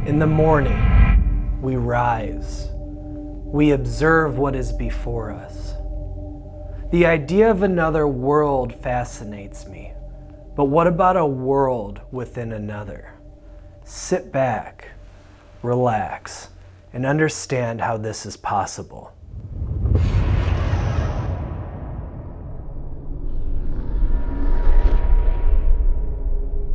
In the morning, we rise. We observe what is before us. The idea of another world fascinates me. But what about a world within another? Sit back, relax, and understand how this is possible.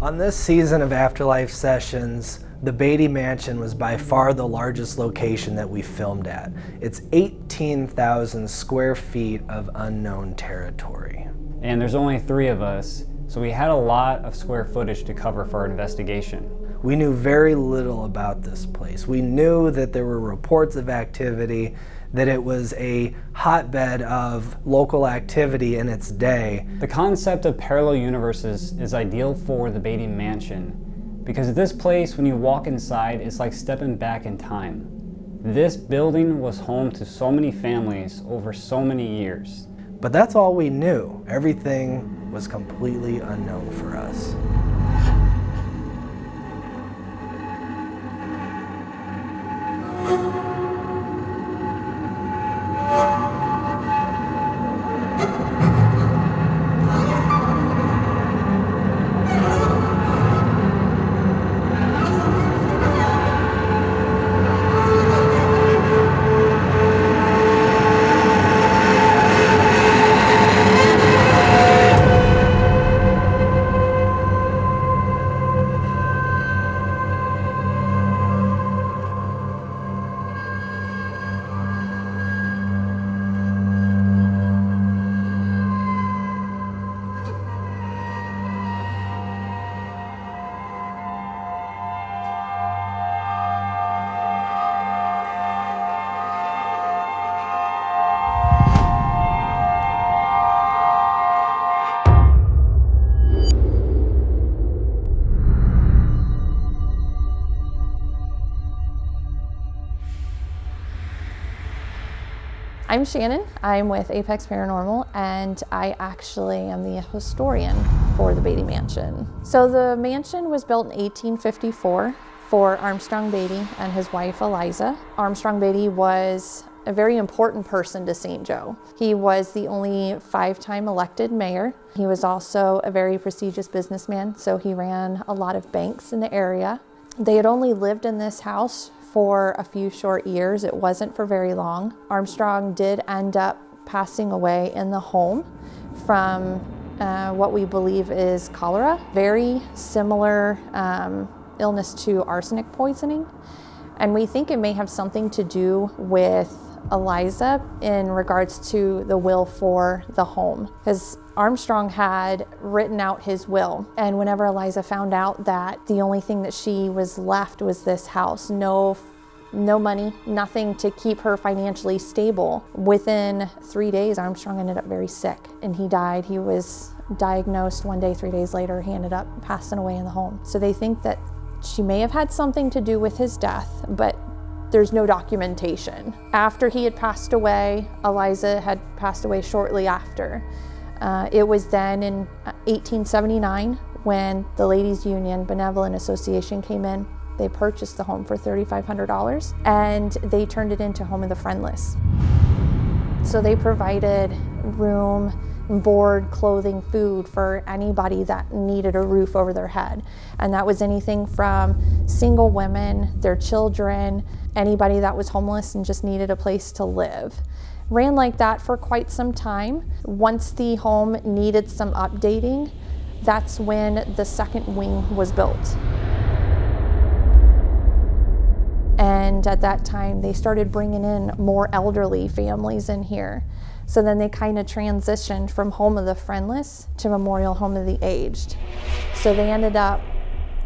On this season of Afterlife Sessions, the Beattie Mansion was by far the largest location that we filmed at. It's 18,000 square feet of unknown territory. And there's only 3 of us, so we had a lot of square footage to cover for our investigation. We knew very little about this place. We knew that there were reports of activity, that it was a hotbed of local activity in its day. The concept of parallel universes is ideal for the Beattie Mansion because this place, when you walk inside, it's like stepping back in time. This building was home to so many families over so many years. But that's all we knew. Everything was completely unknown for us. I'm Shannon. I'm with Apex Paranormal, and I actually am the historian for the Beattie Mansion. So the mansion was built in 1854 for Armstrong Beatty and his wife Eliza. Armstrong Beatty was a very important person to St. Joe. He was the only 5-time elected mayor. He was also a very prestigious businessman, so he ran a lot of banks in the area. They had only lived in this house for a few short years. It wasn't for very long. Armstrong did end up passing away in the home from what we believe is cholera. Very similar illness to arsenic poisoning. And we think it may have something to do with Eliza in regards to the will for the home, because Armstrong had written out his will, and whenever Eliza found out that the only thing that she was left was this house, no money, nothing to keep her financially stable, within 3 days Armstrong ended up very sick and he died. He was diagnosed one day, 3 days later he ended up passing away in the home. So they think that she may have had something to do with his death, but there's no documentation. After he had passed away, Eliza had passed away shortly after. It was then in 1879 when the Ladies Union Benevolent Association came in. They purchased the home for $3,500 and they turned it into Home of the Friendless. So they provided room, board, clothing, food for anybody that needed a roof over their head. And that was anything from single women, their children, anybody that was homeless and just needed a place to live. Ran like that for quite some time. Once the home needed some updating, that's when the second wing was built. And at that time, they started bringing in more elderly families in here. So then they kind of transitioned from Home of the Friendless to Memorial Home of the Aged. So they ended up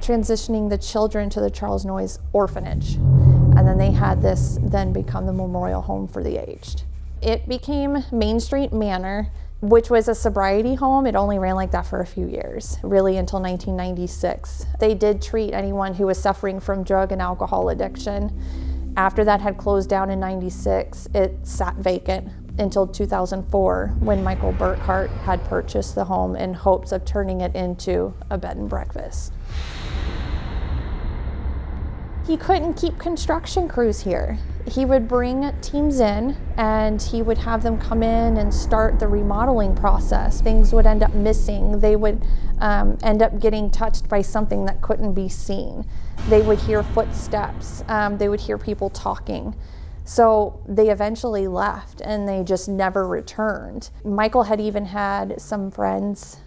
transitioning the children to the Charles Noyes Orphanage. And then they had this then become the Memorial Home for the Aged. It became Main Street Manor, which was a sobriety home. It only ran like that for a few years, really until 1996. They did treat anyone who was suffering from drug and alcohol addiction. After that had closed down in 96, it sat vacant until 2004 when Michael Burkhart had purchased the home in hopes of turning it into a bed and breakfast. He couldn't keep construction crews here. He would bring teams in and he would have them come in and start the remodeling process. Things would end up missing. They would end up getting touched by something that couldn't be seen. They would hear footsteps. They would hear people talking. So they eventually left and they just never returned. Michael had even had some friends,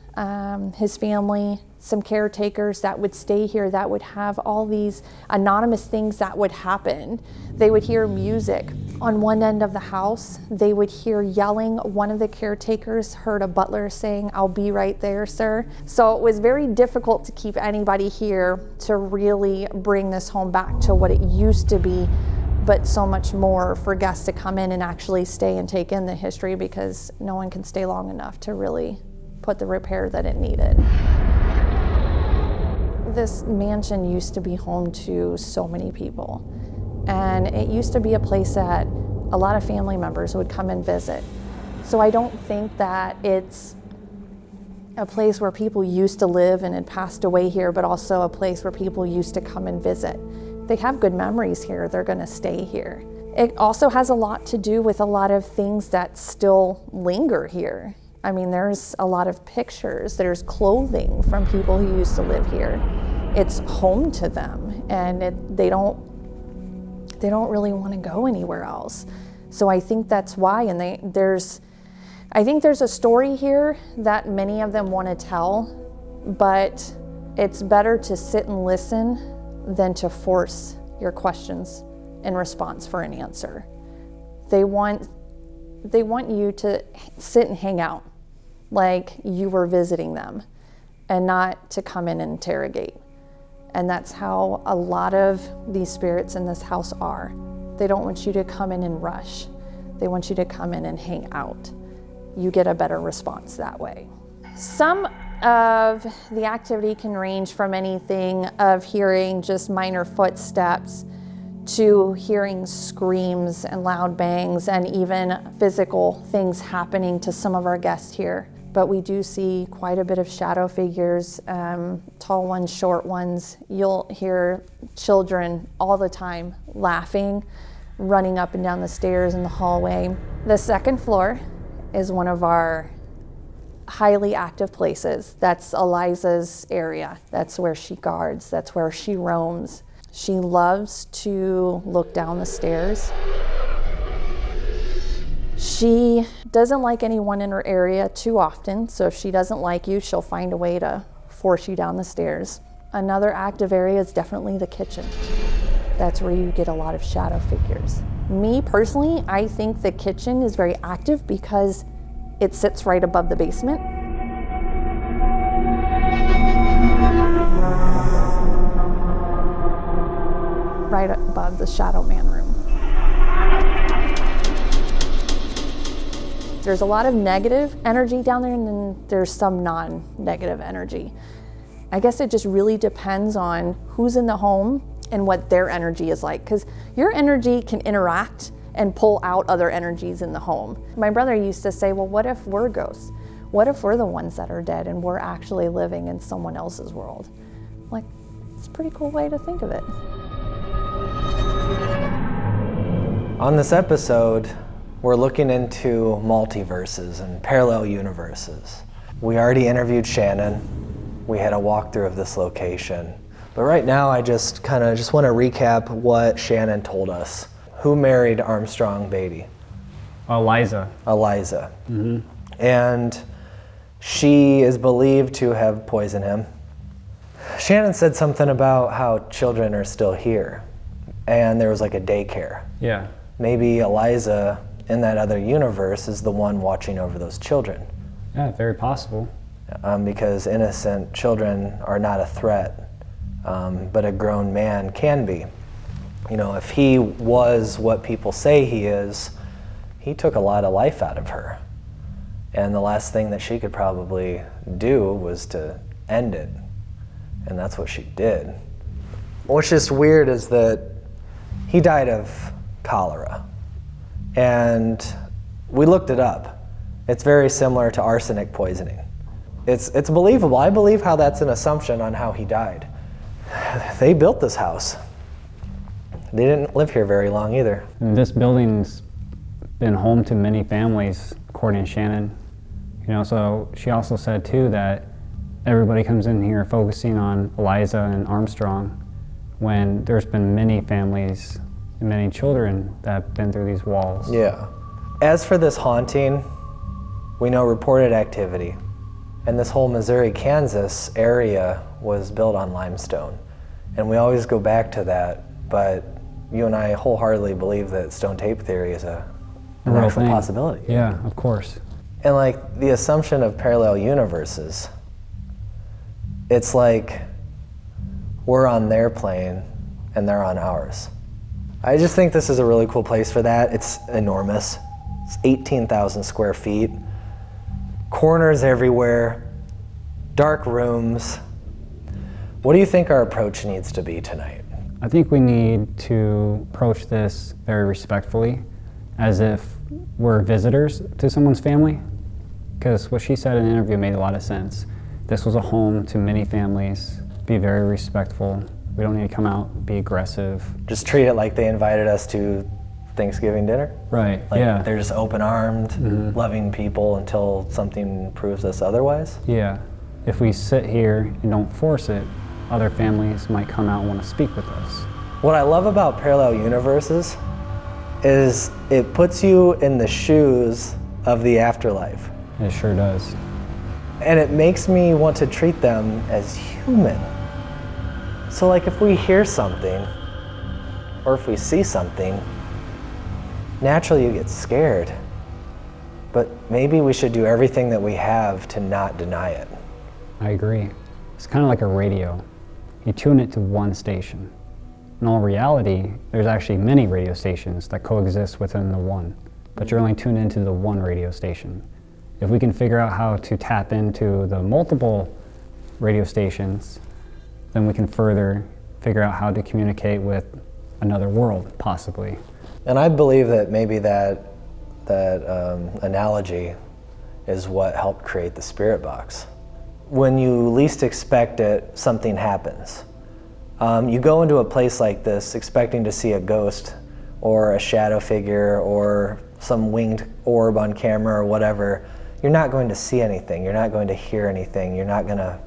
his family, some caretakers that would stay here that would have all these anonymous things that would happen. They would hear music on one end of the house. They would hear yelling. One of the caretakers heard a butler saying, "I'll be right there, sir." So it was very difficult to keep anybody here to really bring this home back to what it used to be, but so much more for guests to come in and actually stay and take in the history, because no one can stay long enough to really put the repair that it needed. This mansion used to be home to so many people, and it used to be a place that a lot of family members would come and visit. So I don't think that it's a place where people used to live and had passed away here, but also a place where people used to come and visit. They have good memories here, they're gonna stay here. It also has a lot to do with a lot of things that still linger here. I mean, there's a lot of pictures, there's clothing from people who used to live here. It's home to them, and they don't really want to go anywhere else. So I think that's why, and I think there's a story here that many of them want to tell, but it's better to sit and listen than to force your questions in response for an answer. They want you to sit and hang out like you were visiting them, and not to come in and interrogate. And that's how a lot of these spirits in this house are. They don't want you to come in and rush. They want you to come in and hang out. You get a better response that way. Some of the activity can range from anything of hearing just minor footsteps to hearing screams and loud bangs, and even physical things happening to some of our guests here. But we do see quite a bit of shadow figures, tall ones, short ones. You'll hear children all the time laughing, running up and down the stairs in the hallway. The second floor is one of our highly active places. That's Eliza's area. That's where she guards, that's where she roams. She loves to look down the stairs. She doesn't like anyone in her area too often, so if she doesn't like you, she'll find a way to force you down the stairs. Another active area is definitely the kitchen. That's where you get a lot of shadow figures. Me personally, I think the kitchen is very active because it sits right above the basement. Right above the Shadowman room. There's a lot of negative energy down there, and then there's some non-negative energy. I guess it just really depends on who's in the home and what their energy is like, because your energy can interact and pull out other energies in the home. My brother used to say, well, what if we're ghosts? What if we're the ones that are dead and we're actually living in someone else's world? Like, it's a pretty cool way to think of it. On this episode, we're looking into multiverses and parallel universes. We already interviewed Shannon. We had a walkthrough of this location. But right now, I just want to recap what Shannon told us. Who married Armstrong Beatty? Eliza. Eliza. Mm-hmm. And she is believed to have poisoned him. Shannon said something about how children are still here, and there was like a daycare. Yeah. Maybe Eliza in that other universe is the one watching over those children. Yeah, very possible. Because innocent children are not a threat, but a grown man can be. You know, if he was what people say he is, he took a lot of life out of her. And the last thing that she could probably do was to end it. And that's what she did. What's just weird is that he died of cholera. And we looked it up. It's very similar to arsenic poisoning. It's believable. I believe how that's an assumption on how he died. They built this house. They didn't live here very long either. And this building's been home to many families, according to Shannon. You know, so she also said too that everybody comes in here focusing on Eliza and Armstrong when there's been many families and many children that have been through these walls. Yeah. As for this haunting, we know reported activity. And this whole Missouri, Kansas area was built on limestone. And we always go back to that, but you and I wholeheartedly believe that stone tape theory is an real actual thing. possibility. Yeah, of course. And like the assumption of parallel universes, it's like we're on their plane and they're on ours. I just think this is a really cool place for that. It's enormous. It's 18,000 square feet. Corners everywhere, dark rooms. What do you think our approach needs to be tonight? I think we need to approach this very respectfully, as if we're visitors to someone's family. Because what she said in the interview made a lot of sense. This was a home to many families. Be very respectful. We don't need to come out, be aggressive. Just treat it like they invited us to Thanksgiving dinner? Right, Like yeah. they're just open-armed, loving people until something proves us otherwise? Yeah. If we sit here and don't force it, other families might come out and want to speak with us. What I love about parallel universes is it puts you in the shoes of the afterlife. It sure does. And it makes me want to treat them as human. So like if we hear something, or if we see something, naturally you get scared. But maybe we should do everything that we have to not deny it. I agree. It's kind of like a radio. You tune it to one station. In all reality, there's actually many radio stations that coexist within the one, but you're only tuned into the one radio station. If we can figure out how to tap into the multiple radio stations, then we can further figure out how to communicate with another world, possibly. And I believe that maybe that analogy is what helped create the spirit box. When you least expect it, something happens. You go into a place like this expecting to see a ghost or a shadow figure or some winged orb on camera or whatever. You're not going to see anything. You're not going to hear anything. You're not going to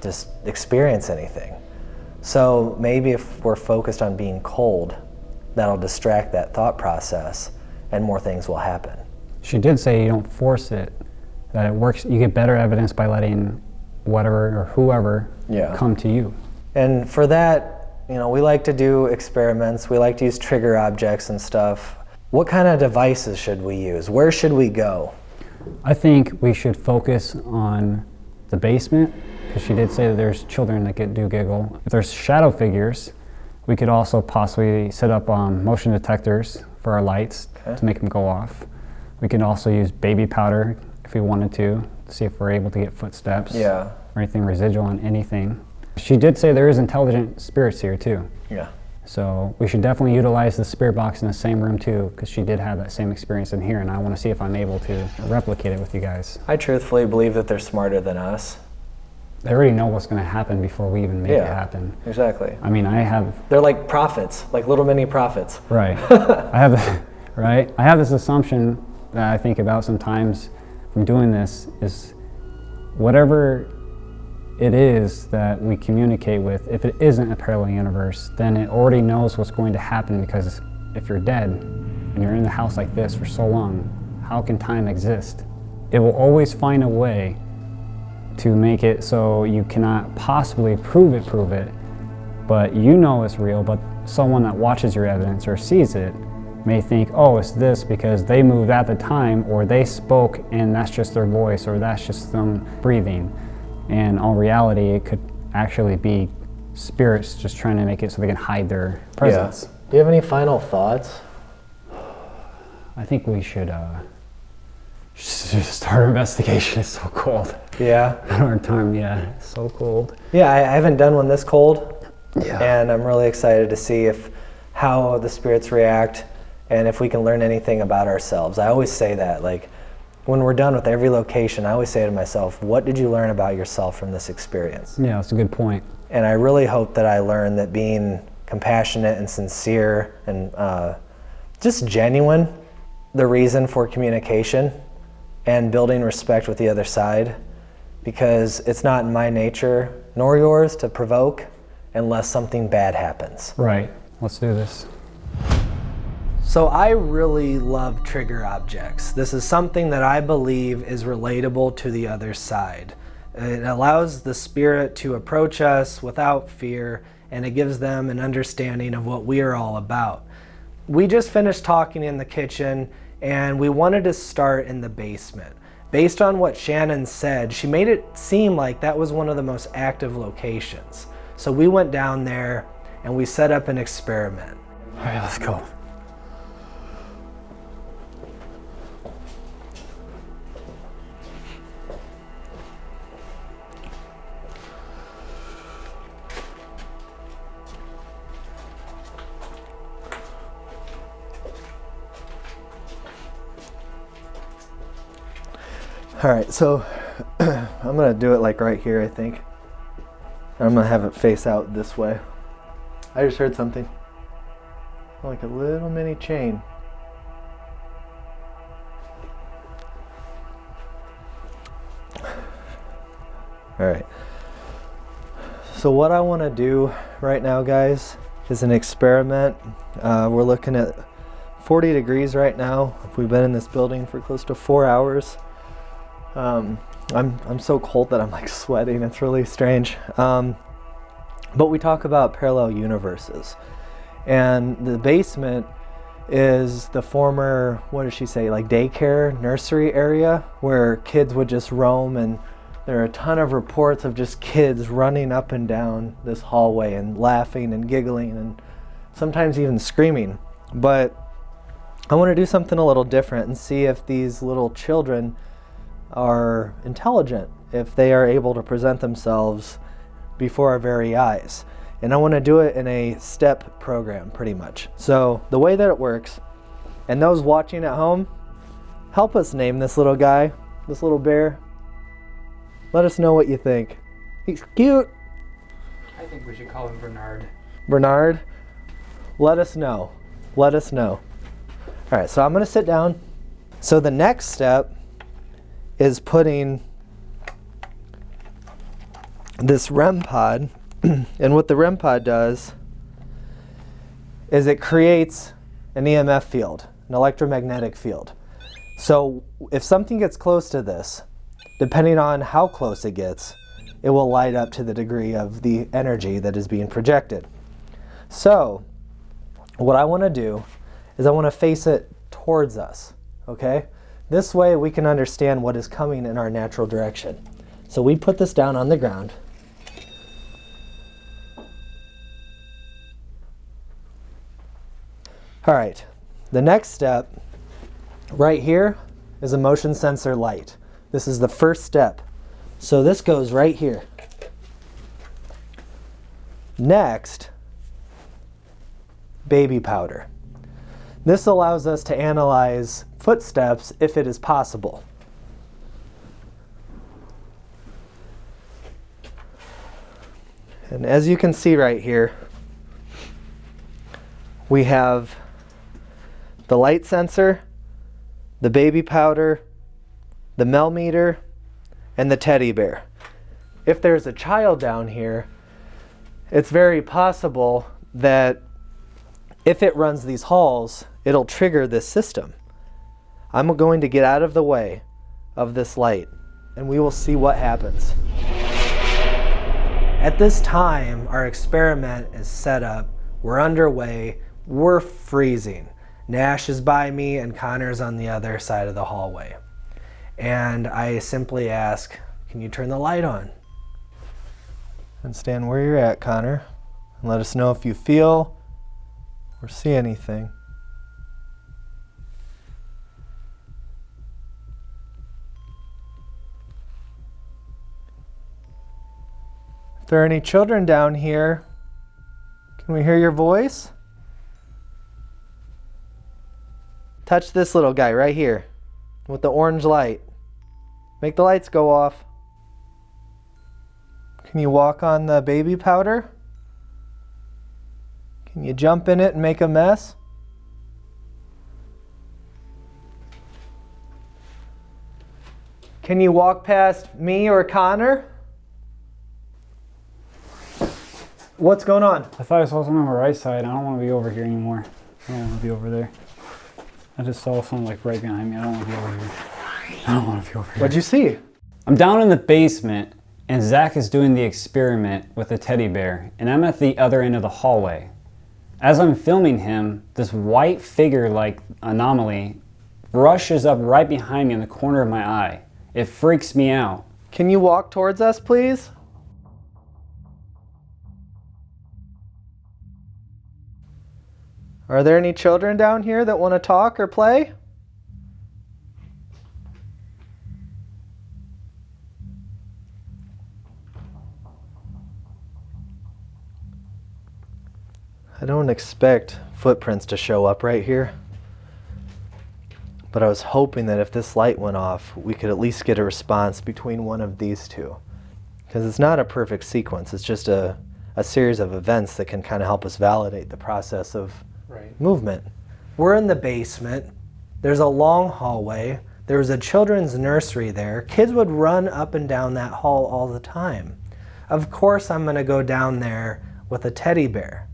just experience anything. So maybe if we're focused on being cold, that'll distract that thought process and more things will happen. She did say you don't force it, that it works. You get better evidence by letting whatever or whoever come to you. And for that, you know, we like to do experiments. We like to use trigger objects and stuff. What kind of devices should we use? Where should we go? I think we should focus on the basement, because she did say that there's children that do giggle. If there's shadow figures, we could also possibly set up motion detectors for our lights to make them go off. We can also use baby powder if we wanted to see if we're able to get footsteps or anything residual on anything. She did say there is intelligent spirits here too. Yeah. So we should definitely utilize the spirit box in the same room too, because she did have that same experience in here, and I want to see if I'm able to replicate it with you guys. I truthfully believe that they're smarter than us. They already know what's going to happen before we even make it happen. Exactly. I mean, They're like prophets, like little mini prophets. Right. I have this assumption that I think about sometimes from doing this is whatever it is that we communicate with, if it isn't a parallel universe, then it already knows what's going to happen, because if you're dead and you're in the house like this for so long, how can time exist? It will always find a way to make it so you cannot possibly prove it, but you know it's real, but someone that watches your evidence or sees it may think, oh, it's this because they moved at the time, or they spoke and that's just their voice, or that's just them breathing. And in all reality, it could actually be spirits just trying to make it so they can hide their presence. Yeah. Do you have any final thoughts? I think we should start our investigation. It's so cold. Yeah. At our time, it's so cold. Yeah, I haven't done one this cold. Yeah. And I'm really excited to see how the spirits react and if we can learn anything about ourselves. I always say that, like, when we're done with every location, I always say to myself, what did you learn about yourself from this experience? Yeah, that's a good point. And I really hope that I learned that being compassionate and sincere and just genuine, the reason for communication and building respect with the other side, because it's not in my nature nor yours to provoke unless something bad happens. Right. Let's do this. So I really love trigger objects. This is something that I believe is relatable to the other side. It allows the spirit to approach us without fear, and it gives them an understanding of what we are all about. We just finished talking in the kitchen, and we wanted to start in the basement. Based on what Shannon said, she made it seem like that was one of the most active locations. So we went down there and we set up an experiment. All right, let's go. All right, so I'm gonna do it like right here, I think. I'm gonna have it face out this way. I just heard something. Like a little mini chain. All right. So what I wanna do right now, guys, is an experiment. We're looking at 40 degrees right now. We've been in this building for close to 4 hours. I'm so cold that I'm like sweating. It's really strange. But we talk about parallel universes, and the basement is the former, what did she say, like daycare, nursery area where kids would just roam, and there are a ton of reports of just kids running up and down this hallway and laughing and giggling and sometimes even screaming. But I want to do something a little different and see if these little children are intelligent, if they are able to present themselves before our very eyes. And I want to do it in a step program, pretty much. So the way that it works, and those watching at home, help us name this little guy, this little bear. Let us know what you think. He's cute. I think we should call him Bernard. Bernard, let us know. Let us know. All right, so I'm going to sit down. So the next step is putting this REM pod, and what the REM pod does is it creates an EMF field, an electromagnetic field. So if something gets close to this, depending on how close it gets, it will light up to the degree of the energy that is being projected. So what I want to do is I want to face it towards us, okay? This way we can understand what is coming in our natural direction. So we put this down on the ground. All right, the next step right here is a motion sensor light. This is the first step. So this goes right here. Next, baby powder. This allows us to analyze footsteps if it is possible. And as you can see right here, we have the light sensor, the baby powder, the Mel meter, and the teddy bear. If there's a child down here, it's very possible that if it runs these halls, it'll trigger this system. I'm going to get out of the way of this light, and we will see what happens. At this time, our experiment is set up. We're underway. We're freezing. Nash is by me and Connor's on the other side of the hallway. And I simply ask, can you turn the light on? And stand where you're at, Connor, and let us know if you feel or see anything. If there are any children down here, can we hear your voice? Touch this little guy right here with the orange light. Make the lights go off. Can you walk on the baby powder? Can you jump in it and make a mess? Can you walk past me or Connor? What's going on? I thought I saw something on my right side. I don't want to be over here anymore. I don't want to be over there. I just saw something like right behind me. I don't want to be over here. I don't want to be over here. What'd you see? I'm down in the basement and Zach is doing the experiment with the teddy bear and I'm at the other end of the hallway. As I'm filming him, this white figure-like anomaly rushes up right behind me in the corner of my eye. It freaks me out. Can you walk towards us, please? Are there any children down here that want to talk or play? I don't expect footprints to show up right here. But I was hoping that if this light went off, we could at least get a response between one of these two. Because it's not a perfect sequence. It's just a series of events that can kind of help us validate the process of movement. We're in the basement. There's a long hallway. There was a children's nursery there. Kids would run up and down that hall all the time. Of course I'm going to go down there with a teddy bear.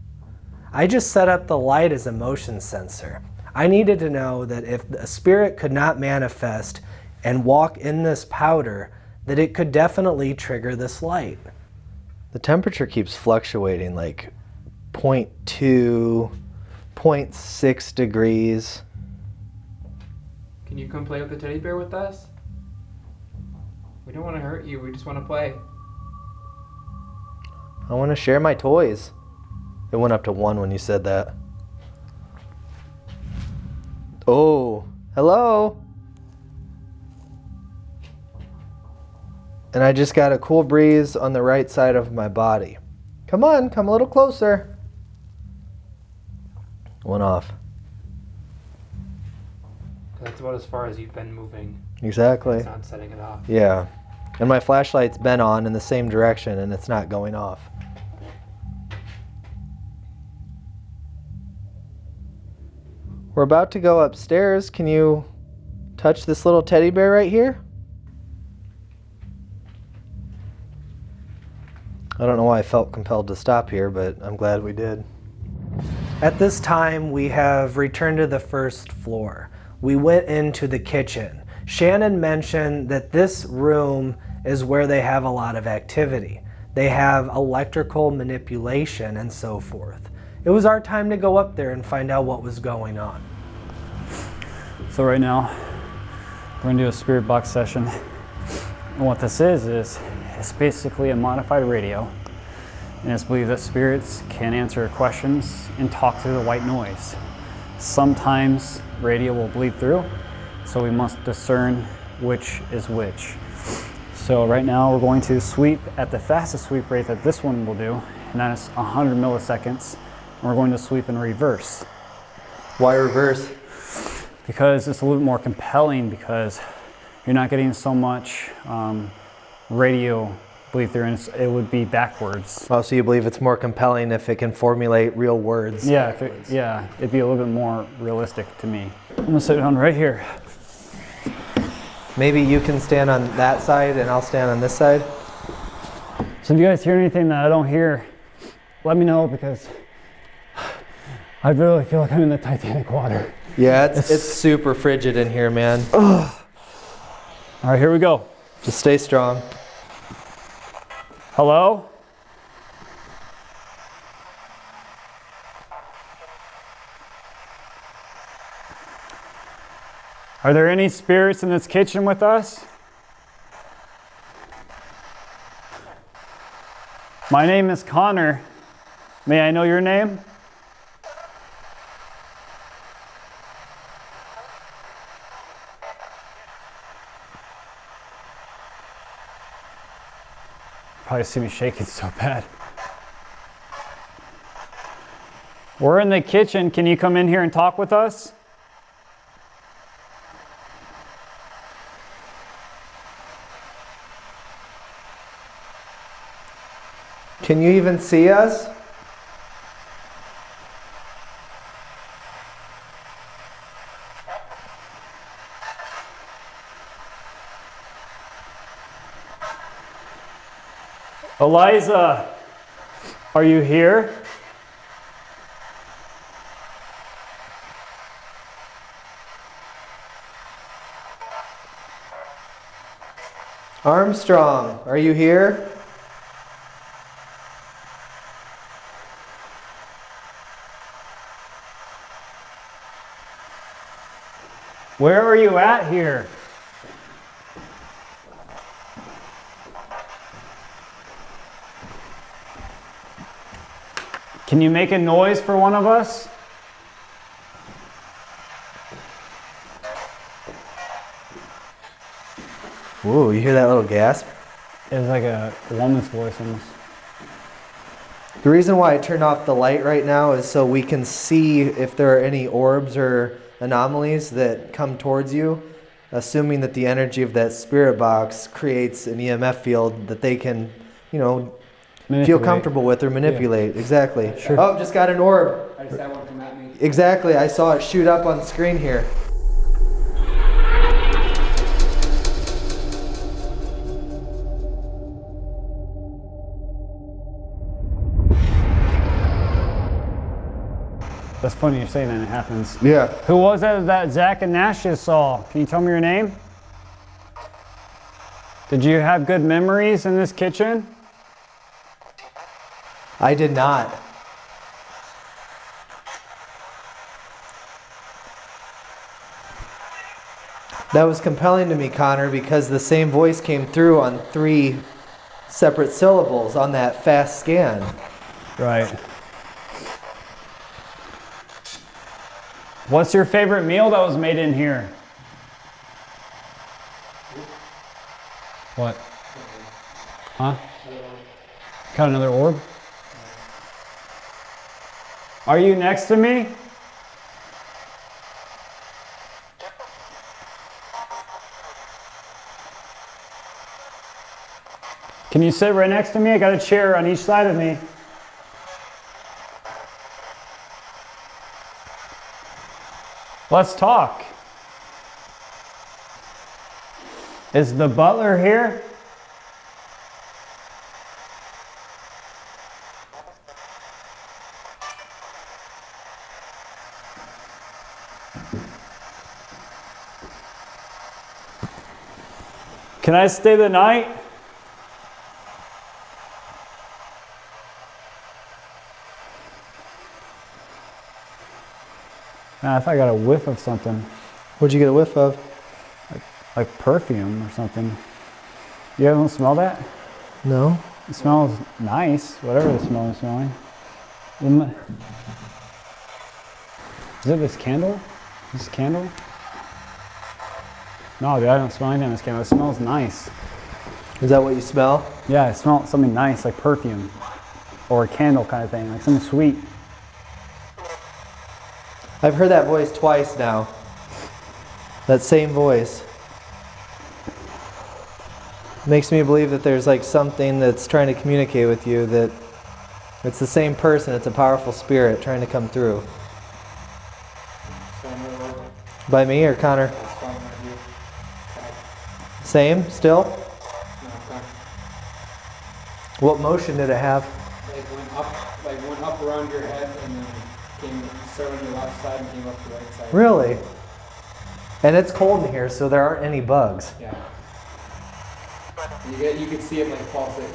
I just set up the light as a motion sensor. I needed to know that if a spirit could not manifest and walk in this powder, that it could definitely trigger this light. The temperature keeps fluctuating like 0.2, 0.6 degrees. Can you come play with the teddy bear with us? We don't want to hurt you, we just want to play. I want to share my toys. It went up to 1 when you said that. Oh, hello. And I just got a cool breeze on the right side of my body. Come on, come a little closer. Went off. That's about as far as you've been moving. Exactly. It's not setting it off. Yeah. And my flashlight's been on in the same direction and it's not going off. We're about to go upstairs. Can you touch this little teddy bear right here? I don't know why I felt compelled to stop here, but I'm glad we did. At this time, we have returned to the first floor. We went into the kitchen. Shannon mentioned that this room is where they have a lot of activity. They have electrical manipulation and so forth. It was our time to go up there and find out what was going on. So right now, we're gonna do a spirit box session. And what this is it's basically a modified radio. And it's believed that spirits can answer questions and talk through the white noise. Sometimes radio will bleed through, so we must discern which is which. So right now we're going to sweep at the fastest sweep rate that this one will do, and that is 100 milliseconds. And we're going to sweep in reverse. Why reverse? Because it's a little bit more compelling because you're not getting so much radio bleed through and it would be backwards. Oh, so you believe it's more compelling if it can formulate real words? Yeah, it'd be a little bit more realistic to me. I'm gonna sit down right here. Maybe you can stand on that side and I'll stand on this side. So if you guys hear anything that I don't hear, let me know because I really feel like I'm in the Titanic water. Yeah, it's super frigid in here, man. All right, here we go. Just stay strong. Hello? Are there any spirits in this kitchen with us? My name is Connor. May I know your name? Probably see me shaking so bad. We're in the kitchen. Can you come in here and talk with us? Can you even see us? Eliza, are you here? Armstrong, are you here? Where are you at here? Can you make a noise for one of us? Ooh, you hear that little gasp? It was like a woman's voice almost. The reason why I turned off the light right now is so we can see if there are any orbs or anomalies that come towards you, assuming that the energy of that spirit box creates an EMF field that they can, feel comfortable with or manipulate. Yeah. Exactly. Sure. Oh, just got an orb. I just had one come at me. Exactly. I saw it shoot up on the screen here. That's funny you're saying that, it happens. Yeah. Who was that Zach and Nash just saw? Can you tell me your name? Did you have good memories in this kitchen? I did not. That was compelling to me, Connor, because the same voice came through on 3 separate syllables on that fast scan. Right. What's your favorite meal that was made in here? What? Huh? Got another orb? Are you next to me? Can you sit right next to me? I got a chair on each side of me. Let's talk. Is the butler here? Can I stay the night? Man, I thought I got a whiff of something. What'd you get a whiff of? Like perfume or something. You don't smell that? No. It smells nice, whatever the smell is smelling. Is it this candle? This candle? No, dude, I don't smell anything in this candle. It smells nice. Is that what you smell? Yeah, it smells something nice, like perfume. Or a candle kind of thing, like something sweet. I've heard that voice twice now. That same voice. Makes me believe that there's like something that's trying to communicate with you, that it's the same person, it's a powerful spirit trying to come through. By me or Connor? Same, still? What motion did it have? Like went up around your head and then started on your left side and came up the right side. Really? And it's cold in here, so there aren't any bugs. Yeah. You can see it like pulsate.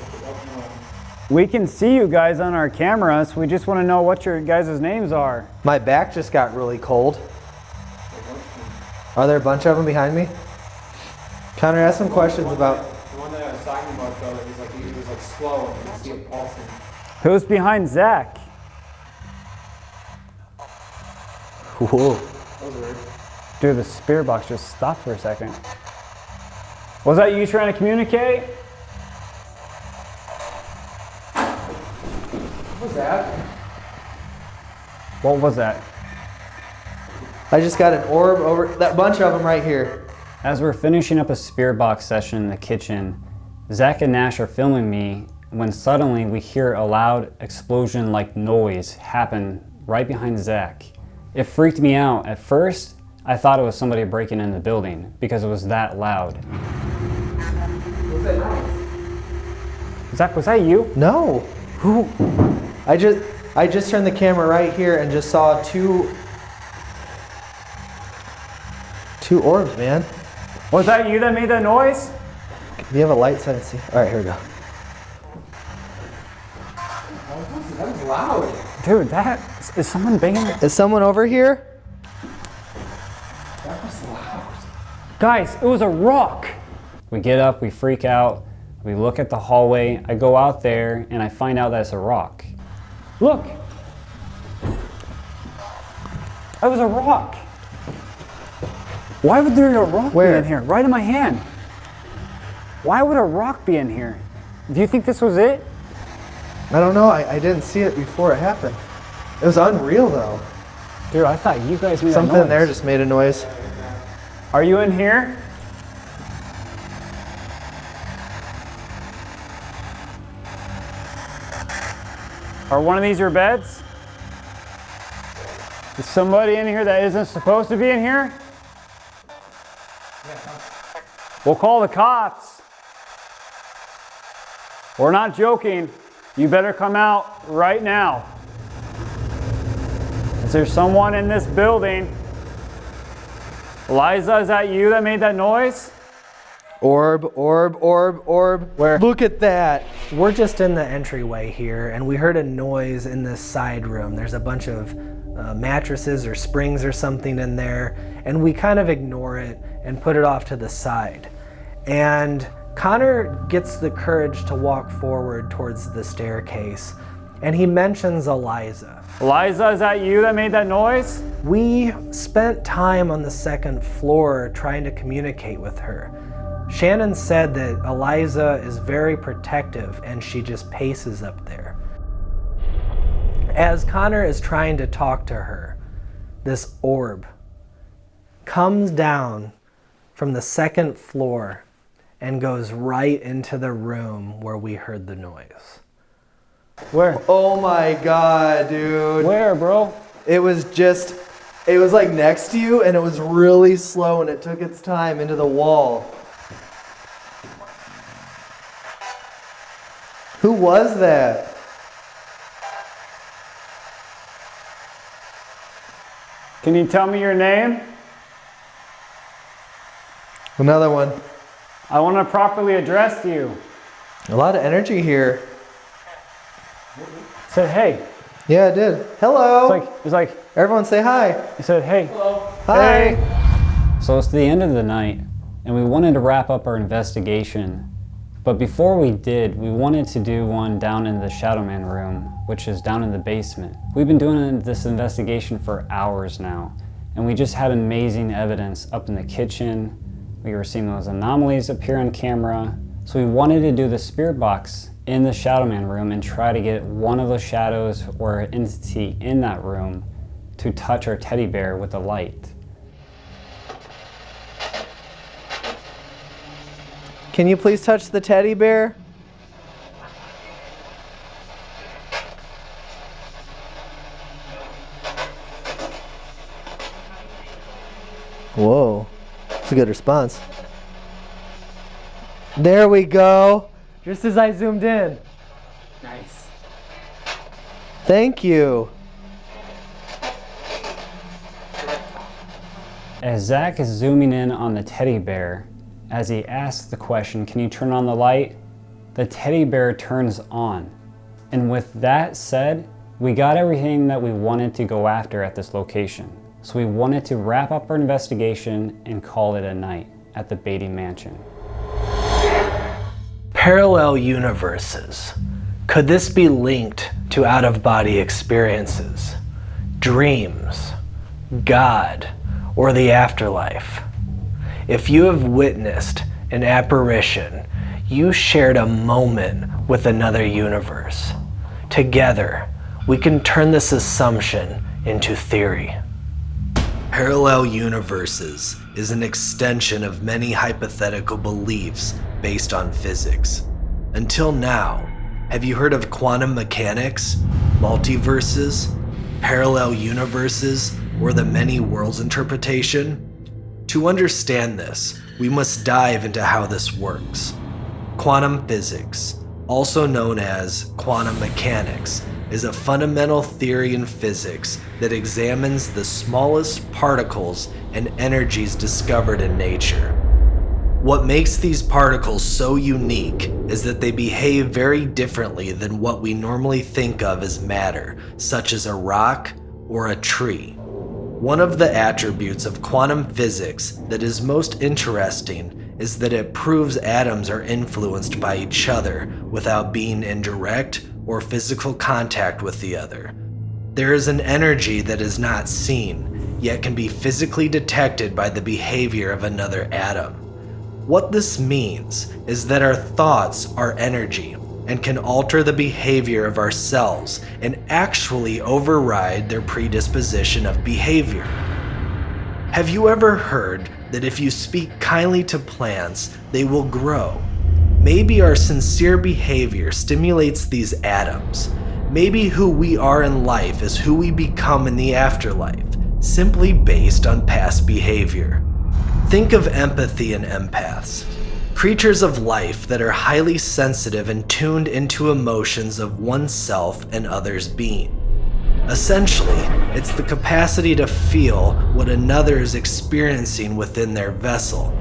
We can see you guys on our cameras. We just want to know what your guys' names are. My back just got really cold. Are there a bunch of them behind me? Connor, ask some questions about... The one that I was talking about, though, it was like slow and you could see it pulsing. Who's behind Zach? Whoa. That was weird. Dude, the spirit box just stopped for a second. Was that you trying to communicate? What was that? What was that? I just got an orb over... That bunch of them right here. As we're finishing up a spirit box session in the kitchen, Zach and Nash are filming me when suddenly we hear a loud explosion-like noise happen right behind Zach. It freaked me out. At first, I thought it was somebody breaking in the building because it was that loud. What's that noise? Zach, was that you? No. Who? I just turned the camera right here and just saw two orbs, man. Was that you that made that noise? Do you have a light so I can see? All right, here we go. That was loud. Dude, is someone banging? Is someone over here? That was loud. Guys, it was a rock. We get up, we freak out, we look at the hallway. I go out there and I find out that it's a rock. Look. That was a rock. Why would there be a rock be in here? Right in my hand. Why would a rock be in here? Do you think this was it? I don't know. I didn't see it before it happened. It was unreal, though. Dude, I thought you guys made Something that noise. there just made a noise. Are you in here? Are one of these your beds? Is somebody in here that isn't supposed to be in here? We'll call the cops. We're not joking. You better come out right now. Is there someone in this building? Liza, is that you that made that noise? Orb. Where? Look at that. We're just in the entryway here, and we heard a noise in this side room. There's a bunch of mattresses or springs or something in there, and we kind of ignore it and put it off to the side. And Connor gets the courage to walk forward towards the staircase, and he mentions Eliza. Liza, is that you that made that noise? We spent time on the second floor trying to communicate with her. Shannon said that Eliza is very protective and she just paces up there. As Connor is trying to talk to her, this orb comes down from the second floor and goes right into the room where we heard the noise. Where? Oh my God, dude. Where, bro? It was like next to you, and it was really slow, and it took its time into the wall. Who was that? Can you tell me your name? Another one. I want to properly address you. A lot of energy here. Said, hey. Yeah, it did. Hello. It's like, Everyone say hi. he said, hey. Hello. Hi. So it's the end of the night, and we wanted to wrap up our investigation. But before we did, we wanted to do one down in the Shadowman room, which is down in the basement. We've been doing this investigation for hours now, and we just had amazing evidence up in the kitchen. We were seeing those anomalies appear on camera. So we wanted to do the spirit box in the Shadowman room and try to get one of those shadows or entity in that room to touch our teddy bear with a light. Can you please touch the teddy bear? Whoa, that's a good response. There we go. Just as I zoomed in. Nice. Thank you. As Zach is zooming in on the teddy bear, as he asks the question, can you turn on the light? The teddy bear turns on. And with that said, we got everything that we wanted to go after at this location. So we wanted to wrap up our investigation and call it a night at the Beattie Mansion. Parallel universes. Could this be linked to out-of-body experiences, dreams, God, or the afterlife? If you have witnessed an apparition, you shared a moment with another universe. Together, we can turn this assumption into theory. Parallel universes is an extension of many hypothetical beliefs based on physics. Until now, have you heard of quantum mechanics, multiverses, parallel universes, or the many worlds interpretation? To understand this, we must dive into how this works. Quantum physics, also known as quantum mechanics, is a fundamental theory in physics that examines the smallest particles and energies discovered in nature. What makes these particles so unique is that they behave very differently than what we normally think of as matter, such as a rock or a tree. One of the attributes of quantum physics that is most interesting is that it proves atoms are influenced by each other without being in direct or physical contact with the other. There is an energy that is not seen, yet can be physically detected by the behavior of another atom. What this means is that our thoughts are energy and can alter the behavior of our cells and actually override their predisposition of behavior. Have you ever heard that if you speak kindly to plants, they will grow? Maybe our sincere behavior stimulates these atoms. Maybe who we are in life is who we become in the afterlife, simply based on past behavior. Think of empathy and empaths. Creatures of life that are highly sensitive and tuned into emotions of oneself and others' being. Essentially, it's the capacity to feel what another is experiencing within their vessel.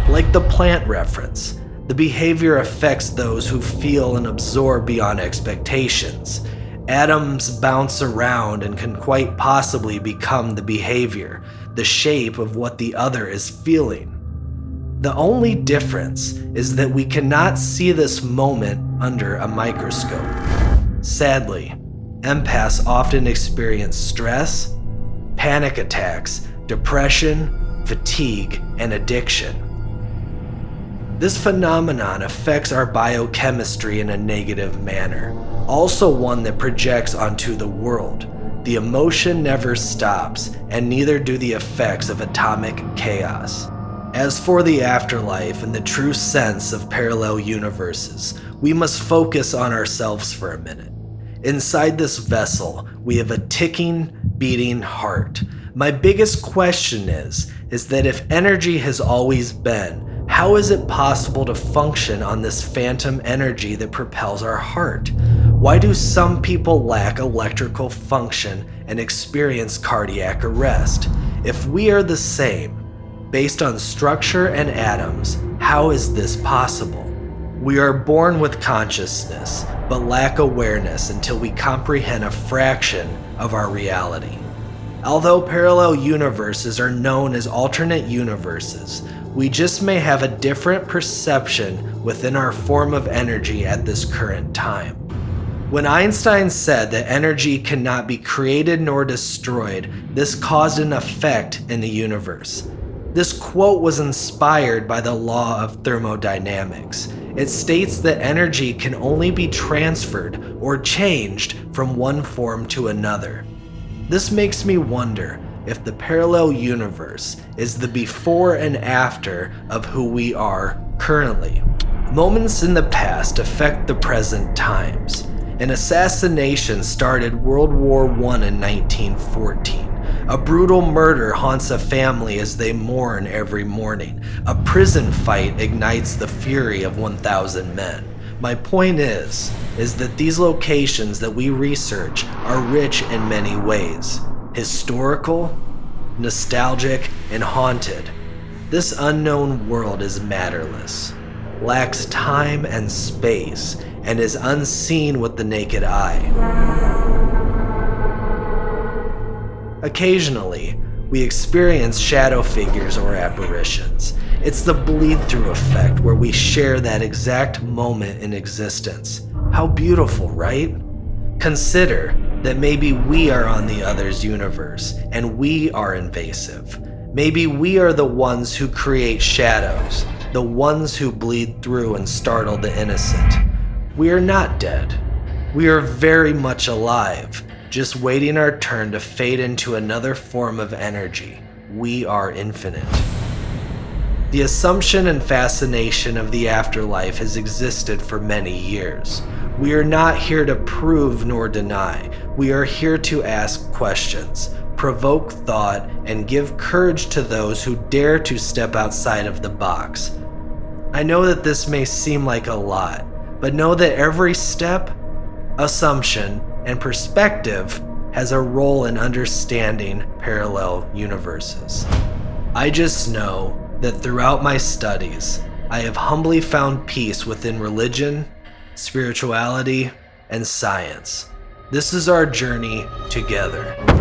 Like the plant reference, the behavior affects those who feel and absorb beyond expectations. Atoms bounce around and can quite possibly become the behavior, the shape of what the other is feeling. The only difference is that we cannot see this moment under a microscope. Sadly, empaths often experience stress, panic attacks, depression, fatigue, and addiction. This phenomenon affects our biochemistry in a negative manner, also one that projects onto the world. The emotion never stops, and neither do the effects of atomic chaos. As for the afterlife and the true sense of parallel universes, we must focus on ourselves for a minute. Inside this vessel, we have a ticking, beating heart. My biggest question is that if energy has always been, how is it possible to function on this phantom energy that propels our heart? Why do some people lack electrical function and experience cardiac arrest? If we are the same, based on structure and atoms, how is this possible? We are born with consciousness, but lack awareness until we comprehend a fraction of our reality. Although parallel universes are known as alternate universes, we just may have a different perception within our form of energy at this current time. When Einstein said that energy cannot be created nor destroyed, this caused an effect in the universe. This quote was inspired by the law of thermodynamics. It states that energy can only be transferred or changed from one form to another. This makes me wonder if the parallel universe is the before and after of who we are currently. Moments in the past affect the present times. An assassination started World War I in 1914. A brutal murder haunts a family as they mourn every morning. A prison fight ignites the fury of 1,000 men. My point is that these locations that we research are rich in many ways. Historical, nostalgic, and haunted. This unknown world is matterless, lacks time and space, and is unseen with the naked eye. Occasionally, we experience shadow figures or apparitions. It's the bleed-through effect where we share that exact moment in existence. How beautiful, right? Consider that maybe we are on the other's universe and we are invasive. Maybe we are the ones who create shadows, the ones who bleed through and startle the innocent. We are not dead. We are very much alive, just waiting our turn to fade into another form of energy. We are infinite. The assumption and fascination of the afterlife has existed for many years. We are not here to prove nor deny. We are here to ask questions, provoke thought, and give courage to those who dare to step outside of the box. I know that this may seem like a lot, but know that every step, assumption, and perspective has a role in understanding parallel universes. I just know that throughout my studies, I have humbly found peace within religion, spirituality, and science. This is our journey together.